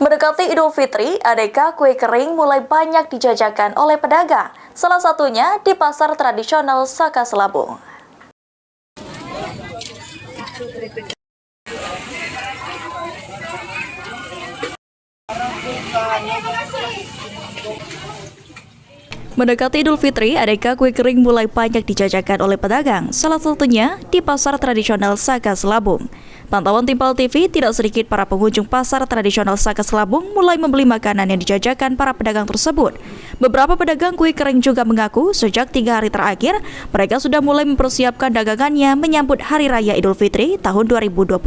Mendekati Idul Fitri, aneka kue kering mulai banyak dijajakan oleh pedagang. Salah satunya di pasar tradisional Saka Selabung. Mendekati Idul Fitri, aneka kue kering mulai banyak dijajakan oleh pedagang, salah satunya di pasar tradisional Saka Selabung. Pantauan Timpal TV, tidak sedikit para pengunjung pasar tradisional Saka Selabung mulai membeli makanan yang dijajakan para pedagang tersebut. Beberapa pedagang kue kering juga mengaku sejak 3 hari terakhir, mereka sudah mulai mempersiapkan dagangannya menyambut Hari Raya Idul Fitri tahun 2025.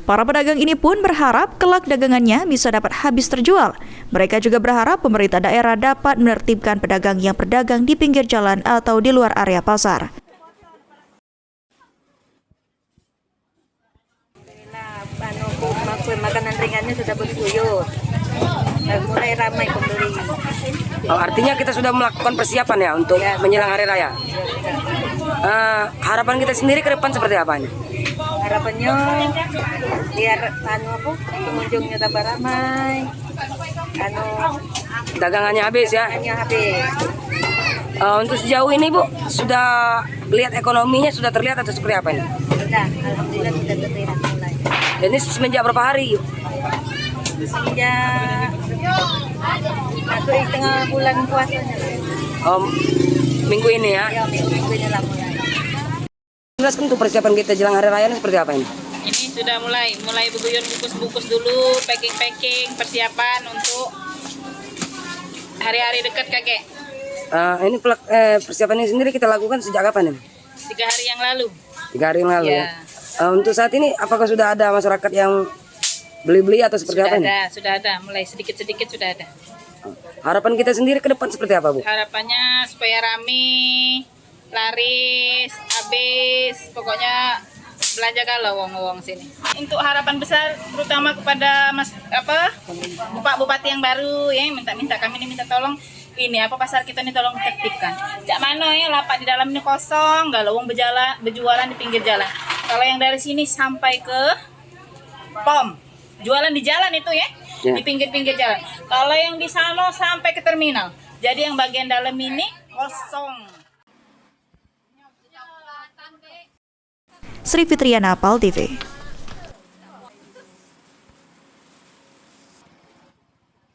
Para pedagang ini pun berharap kelak dagangannya bisa dapat habis terjual. Mereka juga berharap pemerintah daerah dapat menertibkan pedagang yang berdagang di pinggir jalan atau di luar area pasar. Makanan ringannya sudah berguyur, mulai ramai pembeli. Oh, artinya kita sudah melakukan persiapan ya untuk menjelang Hari Raya. Harapan kita sendiri ke depan seperti apa nih? Harapannya biar pengunjungnya tambah ramai, Dagangannya habis ya. hanya habis. Untuk sejauh ini Bu, sudah lihat ekonominya sudah terlihat atau seperti apa ini? Sudah, alhamdulillah sudah terlihat mulai. Ini semenjak berapa hari? Sejak masuk tengah bulan puasanya. Minggu ini ya. Ya, minggu ini lah mulai. Jelaskan untuk persiapan kita jelang Hari Raya ini seperti apa ini? Ini sudah mulai berguyur bungkus-bungkus dulu, packing persiapan untuk hari-hari dekat kakek. Ini persiapan ini sendiri kita lakukan sejak kapan ini? 3 hari yang lalu. 3 hari yang lalu Ya. Untuk saat ini apakah sudah ada masyarakat yang beli-beli atau seperti apa ini? Sudah ada, mulai sedikit-sedikit sudah ada. Harapan kita sendiri ke depan seperti apa Bu? Harapannya supaya rame, laris, habis, pokoknya belanja kalau wong-wong sini. Untuk harapan besar terutama kepada Bupati yang baru ya, kami minta tolong ini pasar kita ini tolong tertibkan. Jak mana ya lapak di dalam ini kosong, galau wong berjualan di pinggir jalan. Kalau yang dari sini sampai ke POM, jualan di jalan itu ya, di pinggir-pinggir jalan. Kalau yang di sana sampai ke terminal. Jadi yang bagian dalam ini kosong. Sri Fitriana, PAL TV.